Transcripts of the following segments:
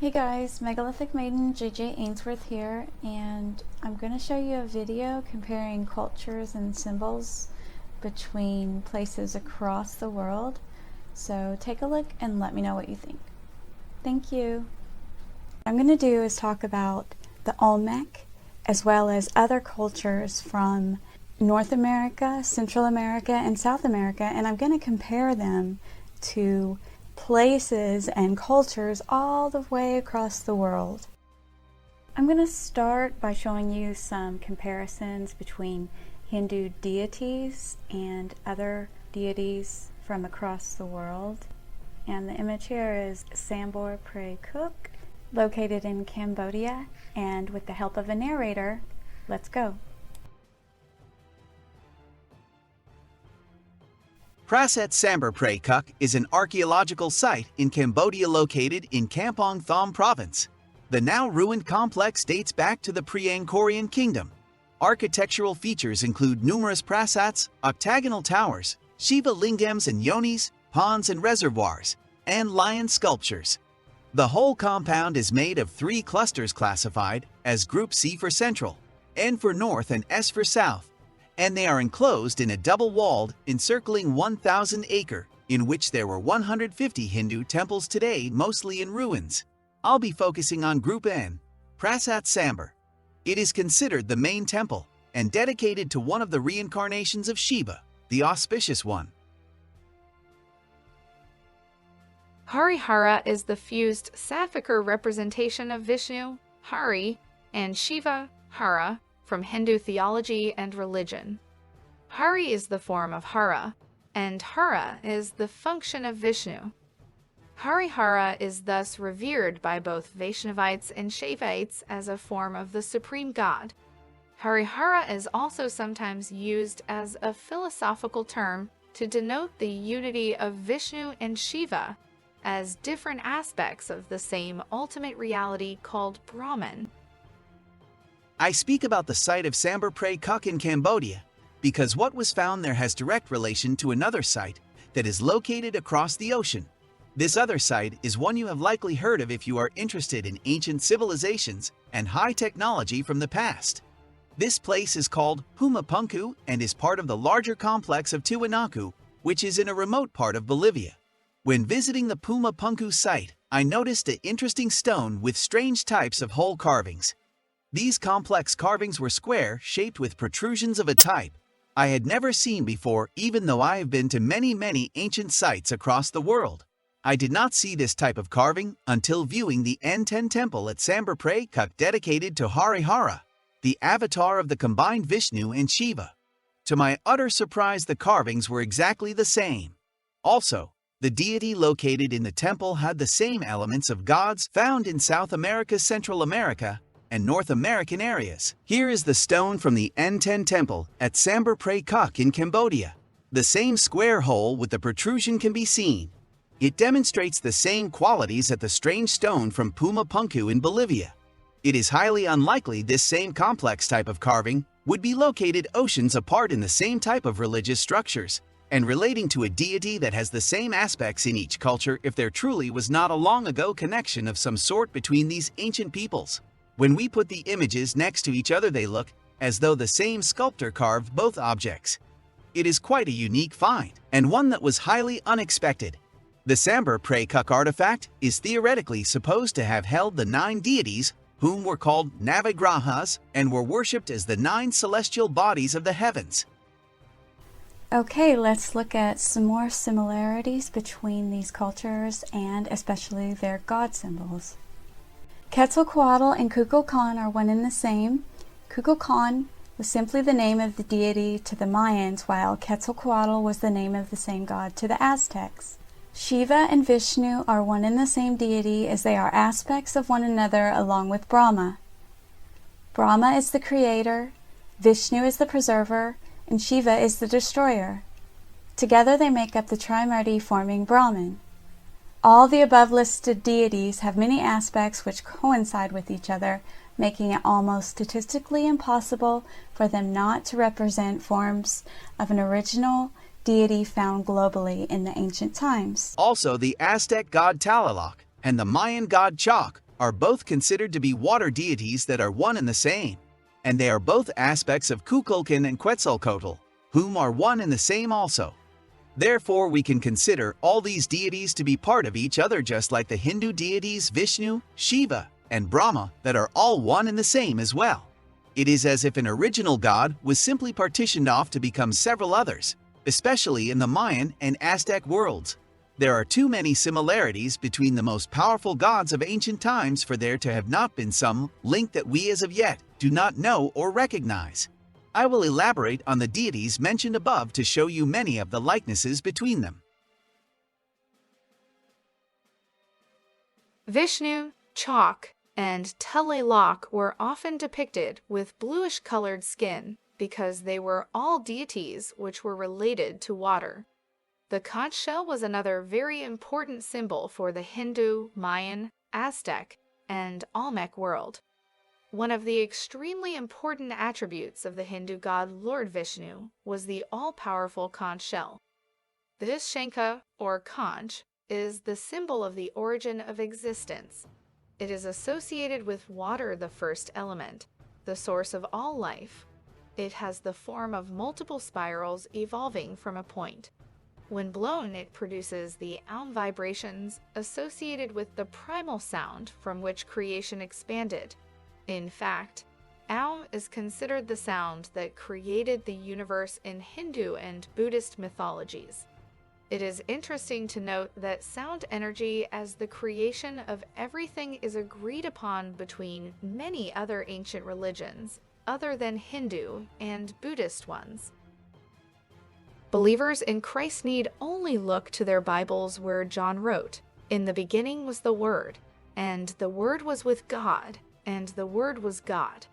Hey guys, Megalithic Maiden JJ Ainsworth here, and I'm going to show you a video comparing cultures and symbols between places across the world. So take a look and let me know what you think. Thank you. What I'm going to do is talk about the Olmec as well as other cultures from North America, Central America, and South America, and I'm going to compare them to places and cultures all the way across the world. I'm going to start by showing you some comparisons between Hindu deities and other deities from across the world. And the image here is Sambor Pre Cook, located in Cambodia, and with the help of a narrator, let's go. Praset Sambor Pre Cook is an archaeological site in Cambodia located in Kampong Thom province. The now ruined complex dates back to the pre-Angkorian kingdom. Architectural features include numerous prasats, octagonal towers, Shiva lingams and yonis, ponds and reservoirs, and lion sculptures. The whole compound is made of 3 clusters classified as Group C for Central, N for North and S for South, and they are enclosed in a double-walled, encircling 1,000-acre, in which there were 150 Hindu temples today, mostly in ruins. I'll be focusing on Group N, Prasat Sambor. It is considered the main temple and dedicated to one of the reincarnations of Shiva, the auspicious one. Harihara is the fused Sapphicar representation of Vishnu, Hari, and Shiva, Hara, from Hindu theology and religion. Hari is the form of Hara, and Hara is the function of Vishnu. Harihara is thus revered by both Vaishnavites and Shaivites as a form of the supreme god. Harihara is also sometimes used as a philosophical term to denote the unity of Vishnu and Shiva as different aspects of the same ultimate reality called Brahman. I speak about the site of Sambor Pre Cook in Cambodia because what was found there has direct relation to another site that is located across the ocean. This other site is one you have likely heard of if you are interested in ancient civilizations and high technology from the past. This place is called Puma Punku and is part of the larger complex of Tiwanaku, which is in a remote part of Bolivia. When visiting the Puma Punku site, I noticed an interesting stone with strange types of hole carvings. These complex carvings were square, shaped with protrusions of a type I had never seen before, even though I have been to many ancient sites across the world. I did not see this type of carving until viewing the N10 temple at Sambor Pre Cook dedicated to Harihara, the avatar of the combined Vishnu and Shiva. To my utter surprise, the carvings were exactly the same. Also, the deity located in the temple had the same elements of gods found in South America, Central America, and North American areas. Here is the stone from the N10 temple at Sambor Pre Cook in Cambodia. The same square hole with the protrusion can be seen. It demonstrates the same qualities as the strange stone from Puma Punku in Bolivia. It is highly unlikely this same complex type of carving would be located oceans apart in the same type of religious structures and relating to a deity that has the same aspects in each culture if there truly was not a long ago connection of some sort between these ancient peoples. When we put the images next to each other, they look as though the same sculptor carved both objects. It is quite a unique find, and one that was highly unexpected. The Sambor Pre Cook artifact is theoretically supposed to have held the 9 deities, whom were called Navigrahas and were worshipped as the 9 celestial bodies of the heavens. Okay, let's look at some more similarities between these cultures and especially their god symbols. Quetzalcoatl and Kukulkan are one and the same. Kukulkan was simply the name of the deity to the Mayans, while Quetzalcoatl was the name of the same god to the Aztecs. Shiva and Vishnu are one and the same deity as they are aspects of one another along with Brahma. Brahma is the creator, Vishnu is the preserver, and Shiva is the destroyer. Together they make up the Trimurti forming Brahman. All the above listed deities have many aspects which coincide with each other, making it almost statistically impossible for them not to represent forms of an original deity found globally in the ancient times. Also, the Aztec god Tlaloc and the Mayan god Chak are both considered to be water deities that are one and the same, and they are both aspects of Kukulkan and Quetzalcoatl, whom are one and the same also. Therefore, we can consider all these deities to be part of each other, just like the Hindu deities Vishnu, Shiva, and Brahma that are all one and the same as well. It is as if an original god was simply partitioned off to become several others, especially in the Mayan and Aztec worlds. There are too many similarities between the most powerful gods of ancient times for there to have not been some link that we as of yet do not know or recognize. I will elaborate on the deities mentioned above to show you many of the likenesses between them. Vishnu, Chak, and Tlaloc were often depicted with bluish-colored skin because they were all deities which were related to water. The conch shell was another very important symbol for the Hindu, Mayan, Aztec, and Olmec world. One of the extremely important attributes of the Hindu god Lord Vishnu was the all-powerful conch shell. This shanka, or conch, is the symbol of the origin of existence. It is associated with water, the first element, the source of all life. It has the form of multiple spirals evolving from a point. When blown, it produces the aum vibrations associated with the primal sound from which creation expanded. In fact, aum is considered the sound that created the universe in Hindu and Buddhist mythologies. It is interesting to note that sound energy as the creation of everything is agreed upon between many other ancient religions, other than Hindu and Buddhist ones. Believers in Christ need only look to their Bibles where John wrote, "In the beginning was the Word, and the Word was with God, and the Word was God."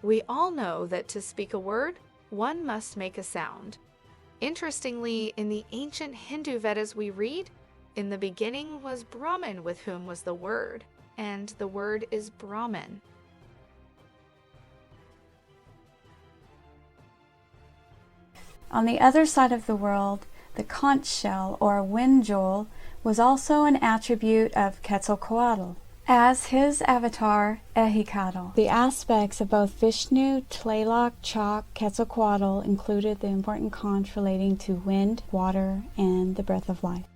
We all know that to speak a word, one must make a sound. Interestingly, in the ancient Hindu Vedas we read, "In the beginning was Brahman, with whom was the Word, and the Word is Brahman." On the other side of the world, the conch shell, or wind jewel, was also an attribute of Quetzalcoatl, as his avatar, Ehecatl. The aspects of both Vishnu, Tlaloc, Chak, Quetzalcoatl included the important conch relating to wind, water, and the breath of life.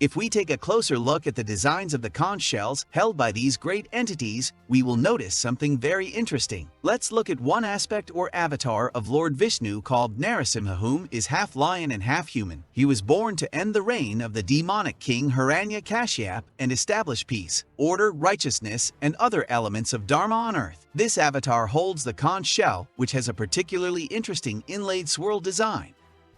If we take a closer look at the designs of the conch shells held by these great entities, we will notice something very interesting. Let's look at one aspect or avatar of Lord Vishnu called Narasimha, whom is half lion and half human. He was born to end the reign of the demonic king Hiranyakashipu and establish peace, order, righteousness, and other elements of Dharma on earth. This avatar holds the conch shell, which has a particularly interesting inlaid swirl design.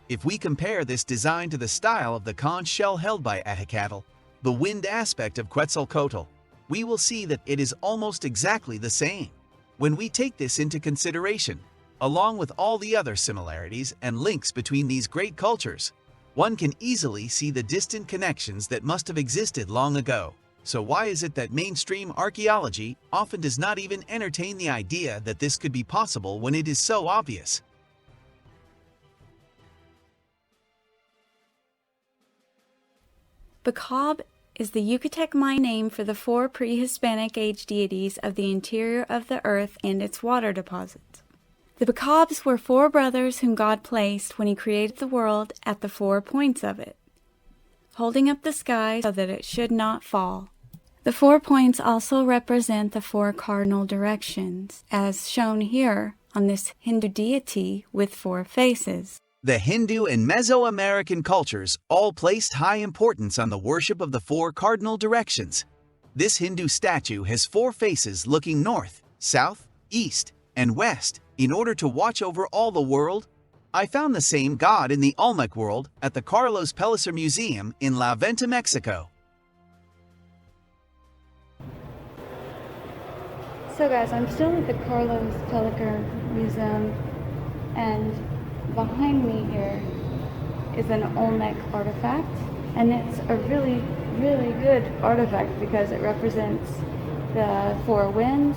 If we compare this design to the style of the conch shell held by Ehecatl, the wind aspect of Quetzalcoatl, we will see that it is almost exactly the same. When we take this into consideration, along with all the other similarities and links between these great cultures, one can easily see the distant connections that must have existed long ago. So why is it that mainstream archaeology often does not even entertain the idea that this could be possible when it is so obvious? Bacab is the Yucatec Mayan name for the four pre-Hispanic age deities of the interior of the earth and its water deposits. The Bacabs were four brothers whom God placed when He created the world at the 4 points of it, holding up the sky so that it should not fall. The 4 points also represent the 4 cardinal directions, as shown here on this Hindu deity with 4 faces. The Hindu and Mesoamerican cultures all placed high importance on the worship of the 4 cardinal directions. This Hindu statue has 4 faces looking north, south, east, and west in order to watch over all the world. I found the same god in the Olmec world at the Carlos Pellicer Museum in La Venta, Mexico. So guys, I'm still at the Carlos Pellicer Museum, and behind me here is an Olmec artifact, and it's a really, really good artifact because it represents the 4 winds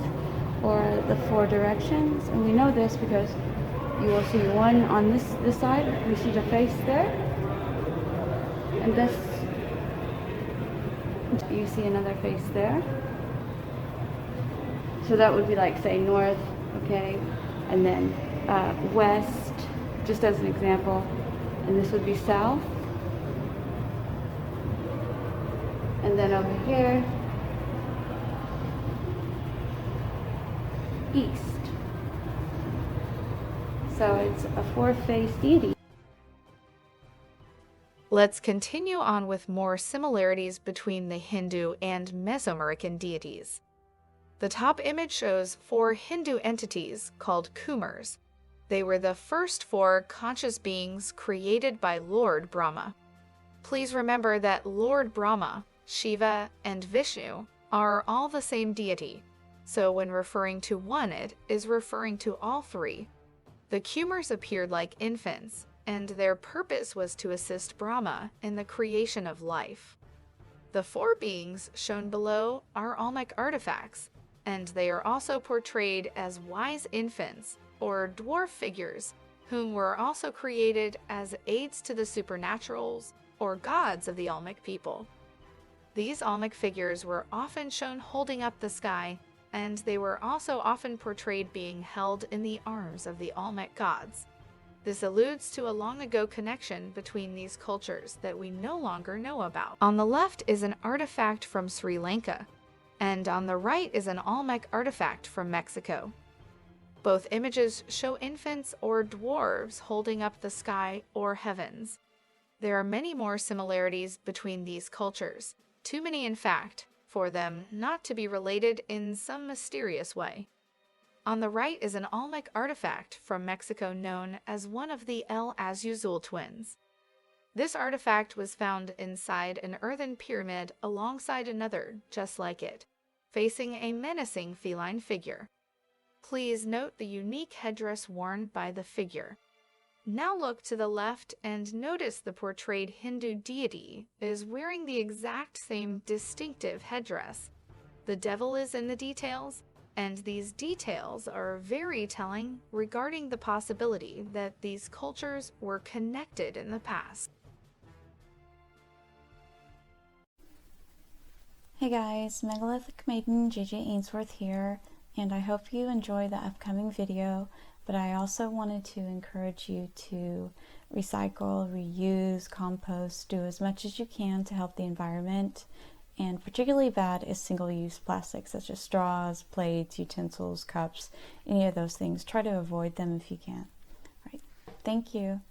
or the 4 directions, and we know this because you will see one on this side. We see the face there, and this, you see another face there, So that would be like, say, north, okay, and then west, just as an example, and this would be south. And then over here, east. So it's a four-faced deity. Let's continue on with more similarities between the Hindu and Mesoamerican deities. The top image shows 4 Hindu entities called Kumars. They were the first 4 conscious beings created by Lord Brahma. Please remember that Lord Brahma, Shiva, and Vishnu are all the same deity, so when referring to one, it is referring to all 3. The Kumars appeared like infants, and their purpose was to assist Brahma in the creation of life. The 4 beings shown below are Olmec artifacts, and they are also portrayed as wise infants or dwarf figures, whom were also created as aids to the supernaturals or gods of the Olmec people. These Olmec figures were often shown holding up the sky, and they were also often portrayed being held in the arms of the Olmec gods. This alludes to a long ago connection between these cultures that we no longer know about. On the left is an artifact from Sri Lanka, and on the right is an Olmec artifact from Mexico. Both images show infants or dwarves holding up the sky or heavens. There are many more similarities between these cultures, too many in fact, for them not to be related in some mysterious way. On the right is an Olmec artifact from Mexico known as one of the El Azuzul twins. This artifact was found inside an earthen pyramid alongside another just like it, facing a menacing feline figure. Please note the unique headdress worn by the figure. Now look to the left and notice the portrayed Hindu deity is wearing the exact same distinctive headdress. The devil is in the details, and these details are very telling regarding the possibility that these cultures were connected in the past. Hey guys, Megalithic Maiden JJ Ainsworth here, and I hope you enjoy the upcoming video, but I also wanted to encourage you to recycle, reuse, compost, do as much as you can to help the environment, and particularly bad is single-use plastics such as straws, plates, utensils, cups, any of those things. Try to avoid them if you can. All right, thank you.